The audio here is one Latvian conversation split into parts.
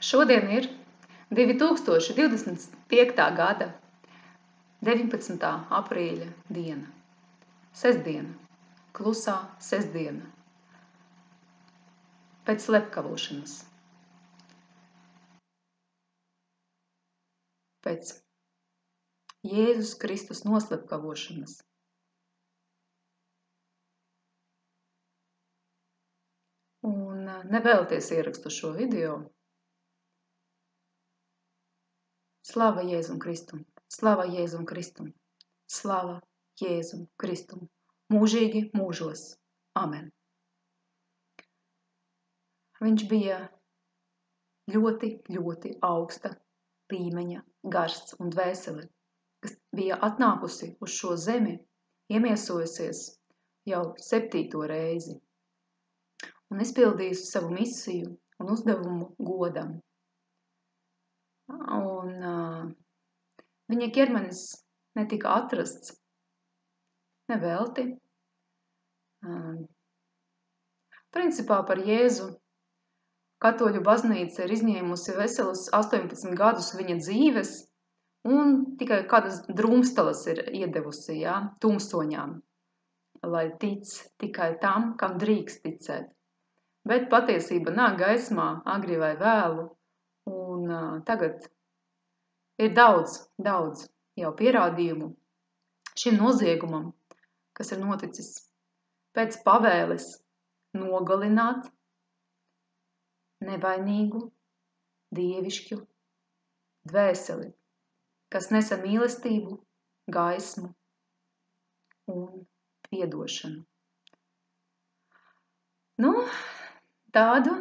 Šodien ir 2025. gada 19. aprīļa diena. Sestdiena, klusā sestdiena. Pēc slepkavošanas. Pēc Jēzus Kristus noslepkavošanas. Un nevēlties ierakstu šo video. Slava Jēzum Kristum, slava Jēzum Kristum, slava Jēzum Kristum, mūžīgi mūžos. Amen. Viņš bija ļoti, ļoti augsta līmeņa garsts un dvēsele, kas bija atnākusi uz šo zemi, iemiesojusies jau 7. reizi un izpildījusi savu misiju un uzdevumu godam. Un viņa ķermenis netika atrasts nevelti. Principā par Jēzu katoļu baznīca ir izņēmusi veselus 18 gadus viņa dzīves un tikai kādas drumstalas ir iedevusi, tumsoņām, lai tic tikai tam, kam drīkst ticēt. Bet patiesība nāk gaismā agri vai vēlu. Un tagad ir daudz jau pierādījumu šim noziegumam, kas ir noticis pēc pavēles nogalināt nevainīgu dievišķu dvēseli, kas nesa mīlestību, gaismu un piedošanu. Tādu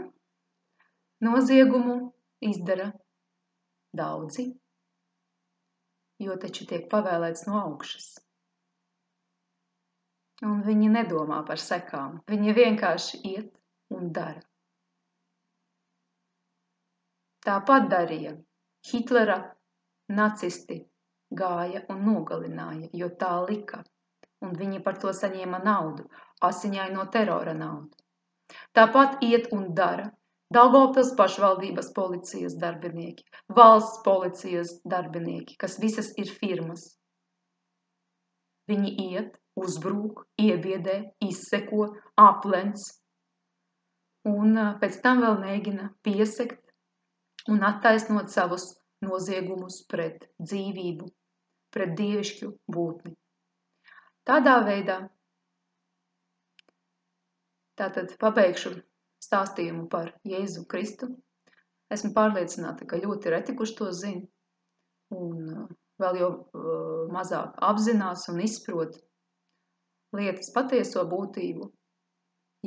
noziegumu izdara daudzi, jo taču tiek pavēlēts no augšas. Un viņi nedomā par sekām, viņi vienkārši iet un dara. Tāpat darīja Hitlera nacisti, gāja un nogalināja, jo tā lika, un viņi par to saņēma naudu, asiņaino terora naudu. Tāpat iet un dara Daugavpils pašvaldības policijas darbinieki, valsts policijas darbinieki, kas visas ir firmas. Viņi iet, uzbrūk, iebiedē, izseko, aplenc un pēc tam vēl mēģina piesekt un attaisnot savus noziegumus pret dzīvību, pret dievišķu būtni. Tādā veidā tātad pabeigšu stāstījumu par Jēzu Kristu. Esmu pārliecināta, ka ļoti reti kurš to zina un vēl jau mazāk apzinās un izprot lietas patieso būtību.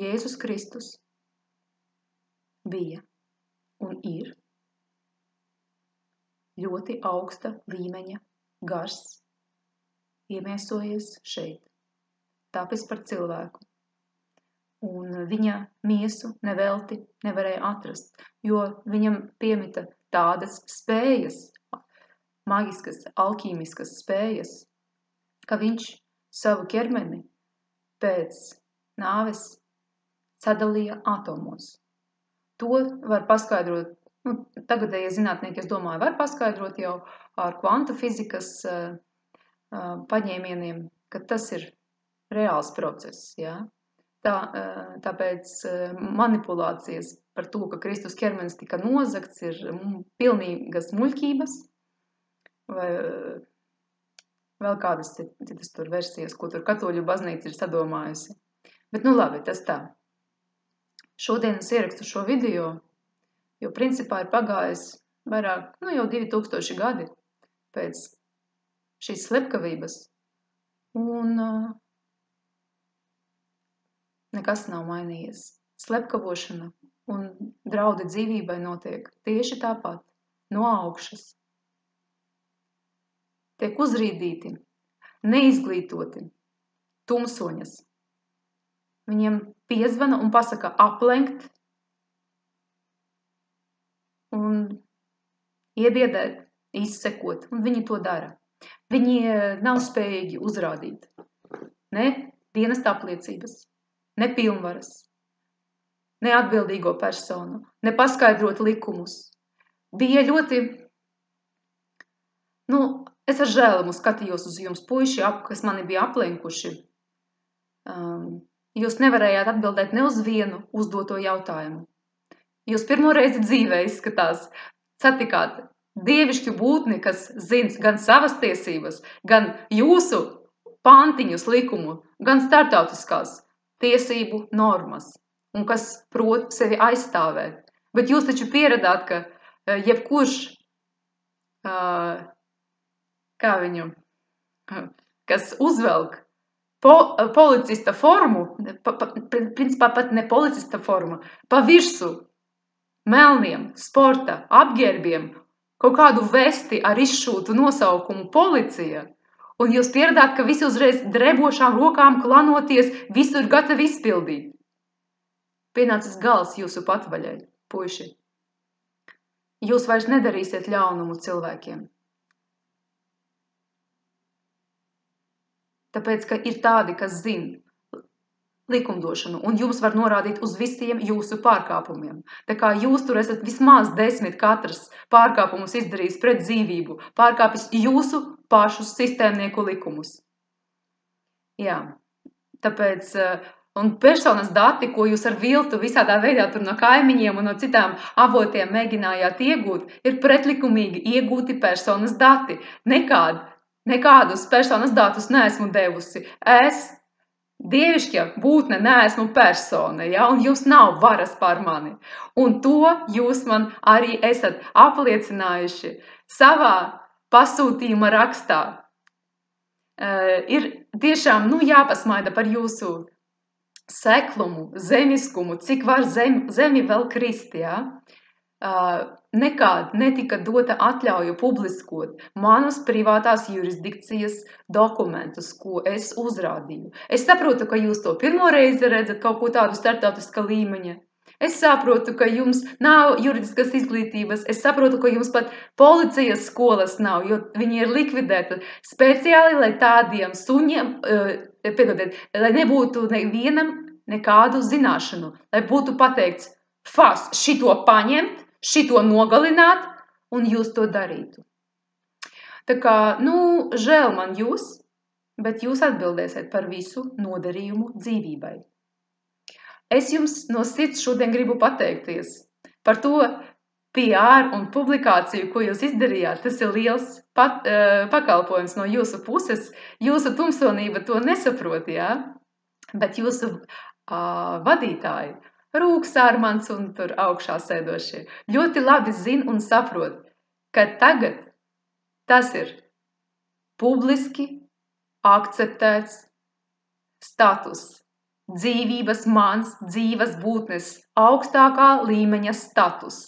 Jēzus Kristus bija un ir ļoti augsta līmeņa gars, iemiesojies šeit, tāpēc par cilvēku. Un viņa miesu nevelti nevarēja atrast, jo viņam piemita tādas spējas, maģiskas, alķīmiskas spējas, ka viņš savu ķermeni pēc nāves sadalīja atomos. To var paskaidrot, tagadējie zinātnieki, es domāju, var paskaidrot jau ar kvantu fizikas paņēmieniem, ka tas ir reāls process, Tāpēc manipulācijas par to, ka Kristus ķermenis tika nozagts, ir pilnīgas muļķības vai vēl kādas citas tur versijas, ko tur katoļu baznīca ir sadomājusi. Bet labi, tas tā. Šodien es ierakstu šo video, jo principā ir pagājis vairāk, jau 2000 gadi pēc šīs slepkavības un nekas nav mainījies. Slepkavošana un draudi dzīvībai notiek tieši tāpat, no augšas. Tiek uzrīdīti, neizglītoti, tumsoņas. Viņiem piezvana un pasaka aplenkt un iebiedēt, izsekot, un viņi to dara. Viņi nav spējīgi uzrādīt ne dienesta apliecības, ne pilnvaras, ne atbildīgo personu, ne paskaidrot likumus. bija ļoti, es ar žēlumu skatījos uz jums puiši, kas mani bija aplenkuši. Jūs nevarējāt atbildēt ne uz vienu uzdoto jautājumu. Jūs pirmo reizi dzīvē izskatās satikāt dievišķu būtni, kas zina gan savas tiesības, gan jūsu pantiņus likumu, gan starptautiskās tiesību normas, un kas prot sevi aizstāvēt. Bet jūs taču pieradāt, ka jebkurš, kas uzvelk policista formu, principā pat ne policista forma, pa virsu melniem, sporta, apģērbiem, kaut kādu vesti ar izšūtu nosaukumu policija, un jūs pieradāt, ka visi uzreiz drebošām rokām klanoties, visu ir gatavi izpildīt. Pienācis gals jūsu patvaļai, puiši. Jūs vairs nedarīsiet ļaunumu cilvēkiem. Tāpēc, ka ir tādi, kas zina likumdošanu, un jums var norādīt uz visiem jūsu pārkāpumiem. Tā kā jūs tur esat vismaz 10 katrs pārkāpumus izdarījis pret dzīvību, pārkāpis jūsu pašu sistēmnieku likumus. Jā, tāpēc, un personas dati, ko jūs ar viltu visādā veidā tur no kaimiņiem un no citām avotiem mēģinājāt iegūt, ir pretlikumīgi iegūti personas dati. Nekādus personas datus neesmu devusi. Es, dievišķa būtne, neesmu persona, ja? Un jūs nav varas pār mani. Un to jūs man arī esat apliecinājuši savā pasūtījuma rakstā. Ir tiešām jāpasmaida par jūsu seklumu, zemiskumu, cik var zemi vēl krist, ja? Nekād netika dota atļauja publiskot manas privātās jurisdikcijas dokumentus, ko es uzrādīju. Es saprotu, ka jūs to pirmo reizi redzat kaut ko tādu starptautiska līmeņa. Es saprotu, ka jums nav juridiskas izglītības. Es saprotu, ka jums pat policijas skolas nav, jo viņi ir likvidēti speciāli, lai tādiem suņiem, lai nebūtu nevienam nekādu zināšanu, lai būtu pateikts, šito paņemt, šito nogalināt, un jūs to darītu. Tā kā, žēl man jūs, bet jūs atbildēsiet par visu nodarījumu dzīvībai. Es jums no sirds šodien gribu pateikties par to PR un publikāciju, ko jūs izdarījāt. Tas ir liels pakalpojums no jūsu puses. Jūsu tumsonība to nesaprot, jā? Bet jūsu vadītāji, Rūks Ārmans un tur augšā sēdošie, ļoti labi zina un saprot, ka tagad tas ir publiski akceptēts status, dzīvības mans, dzīves būtnes augstākā līmeņa status,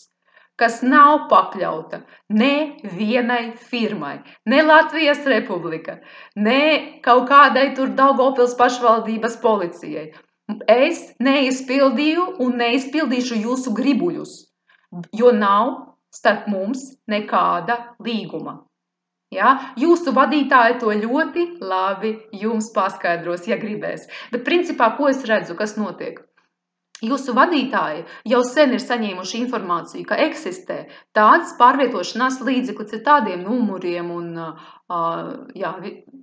kas nav pakļauta nevienai firmai, ne Latvijas Republika, ne kaut kādai tur Daugavpils pašvaldības policijai. Es neizpildīju un neizpildīšu jūsu gribuļus, jo nav starp mums nekāda līguma. Ja? Jūsu vadītāji to ļoti labi jums paskaidros, ja gribēs. Bet principā, ko es redzu, kas notiek? Jūsu vadītāji jau sen ir saņēmuši informāciju, ka eksistē tāds pārvietošanās līdzeklis ar tādiem numuriem, un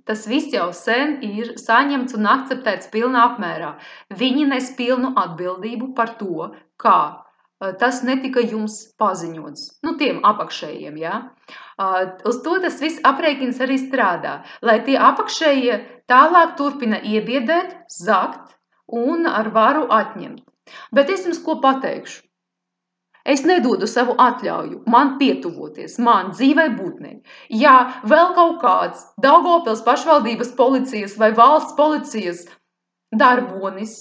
tas viss jau sen ir saņemts un akceptēts pilnā apmērā. Viņi nes pilnu atbildību par to, kā tas netika jums paziņots. Tiem apakšējiem, ja? Uz to tas viss aprēķins arī strādā, lai tie apakšējie tālāk turpina iebiedēt, zakt un ar varu atņemt. Bet es jums ko pateikšu. Es nedodu savu atļauju man pietuvoties, man dzīvai būtnei. Ja vēl kaut kāds Daugavpils pašvaldības policijas vai valsts policijas darbonis,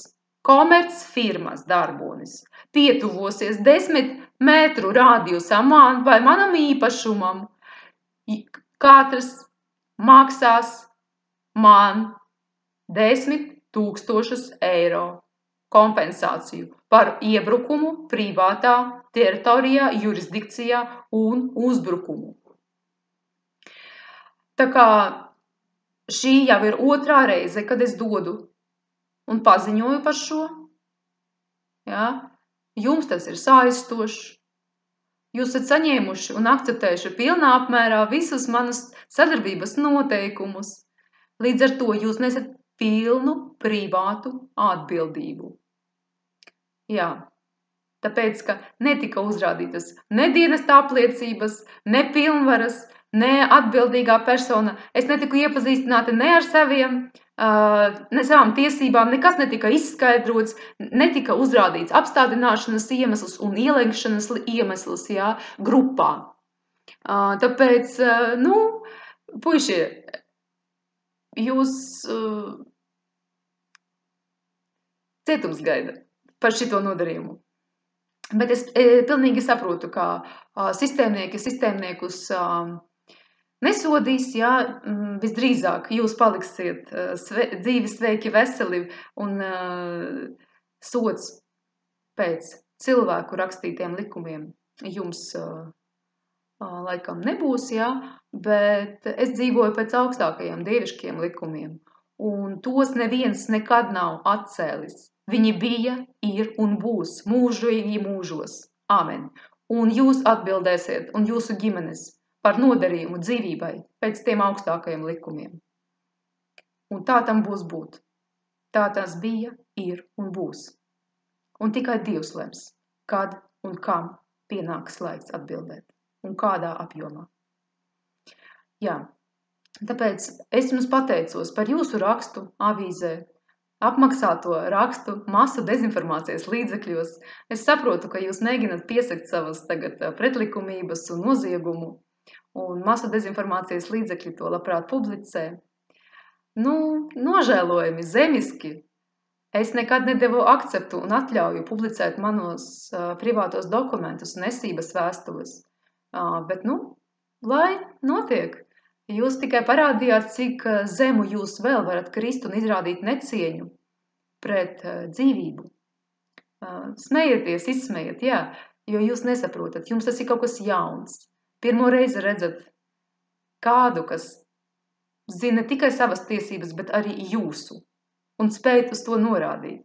komerc firmas darbonis, pietuvosies 10 metru rādījusā man vai manam īpašumam, katrs maksās man 10 000 eiro. Kompensāciju par iebrukumu privātā teritorijā, jurisdikcijā un uzbrukumu. Tā kā šī jau ir otrā reize, kad es dodu un paziņoju par šo, ja? Jums tas ir saistošs, Jūs esat saņēmuši un akceptējuši pilnā apmērā visus manus sadarbības noteikumus. Līdz ar to jūs nesat pilnu privātu atbildību. Jā, tāpēc, ka netika uzrādītas ne dienesta apliecības, ne pilnvaras, ne atbildīgā persona. Es netiku iepazīstināta ne ar ne savām tiesībām, nekas netika izskaidrots, netika uzrādīts apstādināšanas iemesls un ielenkšanas iemesls, jā, grupā. Tāpēc, puiši, jūs cietums gaida par šito nodarījumu. Bet es pilnīgi saprotu, ka sistēmniekus nesodīs, jā, visdrīzāk jūs paliksiet dzīvi, sveiki, veseli un sods pēc cilvēku rakstītiem likumiem jums laikam nebūs, jā, bet es dzīvoju pēc augstākajiem dievišķiem likumiem, un tos neviens nekad nav atcēlis. Viņi bija, ir un būs mūžīgi mūžos. Āmen. Un jūs atbildēsiet, un jūsu ģimenes, par nodarījumu dzīvībai pēc tiem augstākajiem likumiem. Un tā tam būs būt. Tā tas bija, ir un būs. Un tikai Dievs lems, kad un kam pienāks laiks atbildēt. Un kādā apjomā. Jā, tāpēc es jums pateicos par jūsu rakstu avīzē, apmaksāto rakstu masu dezinformācijas līdzekļos. Es saprotu, ka jūs mēģināt piesakt savas tagad pretlikumības un noziegumu, un masu dezinformācijas līdzekļi to labprāt publicē. Nožēlojami, zemiski. Es nekad nedevu akceptu un atļauju publicēt manos privātos dokumentus un esības vēstules. Bet, lai notiek. Jūs tikai parādījāt, cik zemu jūs vēl varat krist un izrādīt necieņu pret dzīvību. Smējieties, izsmejiet, jā, jo jūs nesaprotat. Jums tas ir kaut kas jauns. Pirmo reizi redzat kādu, kas zina tikai savas tiesības, bet arī jūsu. Un spējat uz to norādīt.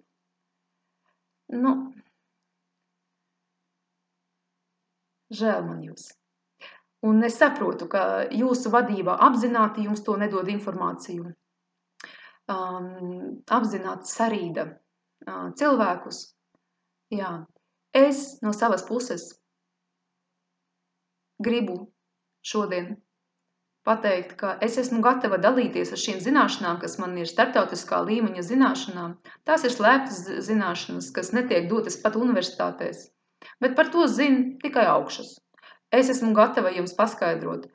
Žēl man jūs. Un es saprotu, ka jūsu vadībā apzināti jums to nedod informāciju. Apzināti sarīda cilvēkus. Jā. Es no savas puses gribu šodien pateikt, ka es esmu gatava dalīties ar šīm zināšanām, kas man ir starptautiskā līmeņa zināšanām. Tās ir slēptas zināšanas, kas netiek dotas pat universitātēs. Bet par to zina tikai augšas. Es esmu gatava jums paskaidrot,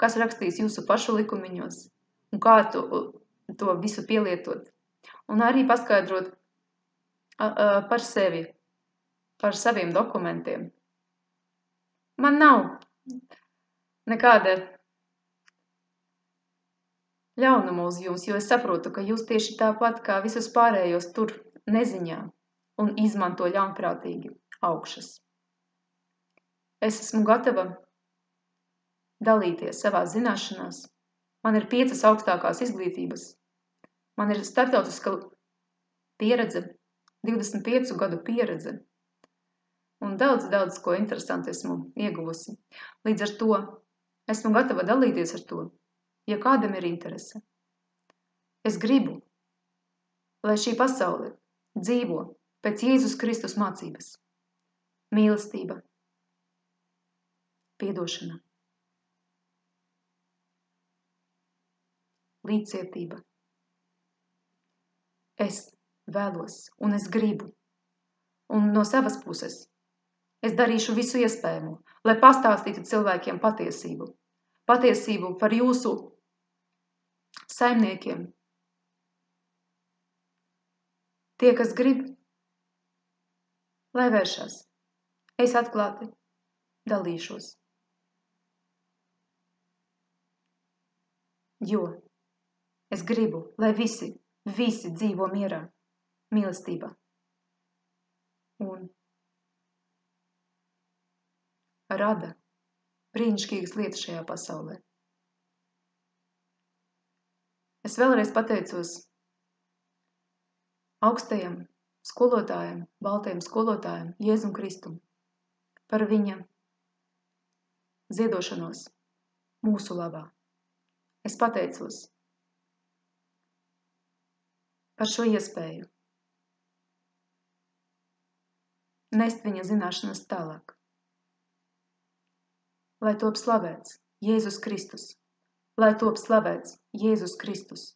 kas rakstīs jūsu pašu likumiņos un kā to visu pielietot. Un arī paskaidrot par sevi, par saviem dokumentiem. Man nav nekāda ļaunuma uz jums, jo es saprotu, ka jūs tieši tāpat kā visus pārējos tur neziņā un izmanto ļaunprātīgi augšas. Es esmu gatava dalīties savā zināšanās. Man ir 5 augstākās izglītības. Man ir starptautiska pieredze, 25 gadu pieredze. Un daudz ko interesantu esmu ieguvusi. Līdz ar to esmu gatava dalīties ar to, ja kādam ir interese. Es gribu, lai šī pasaule dzīvo pēc Jēzus Kristus mācības. Mīlestība. Piedošana, līdzcietība. Es vēlos un es gribu. Un no savas puses es darīšu visu iespējamo, lai pastāstītu cilvēkiem patiesību. Patiesību par jūsu saimniekiem. Tie, kas grib, lai vēršas. Es atklāti dalīšos. Jo es gribu, lai visi dzīvo mierā, mīlestībā. Un rada brīnišķīgas lietas šajā pasaulē. Es vēlreiz pateicos augstajam skolotājam, baltajam skolotājam, Jēzum Kristum, par viņa ziedošanos mūsu labā. Es pateicos par šo iespēju nest viņa zināšanas tālāk. Lai top slavēts Jēzus Kristus, lai top slavēts Jēzus Kristus,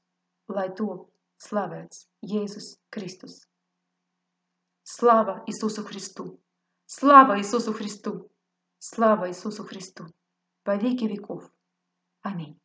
lai top slavēts Jēzus Kristus. Slava Ісусу Христу! Слава Ісусу Христу! Слава Ісусу Христу! Во веки веков. Аминь.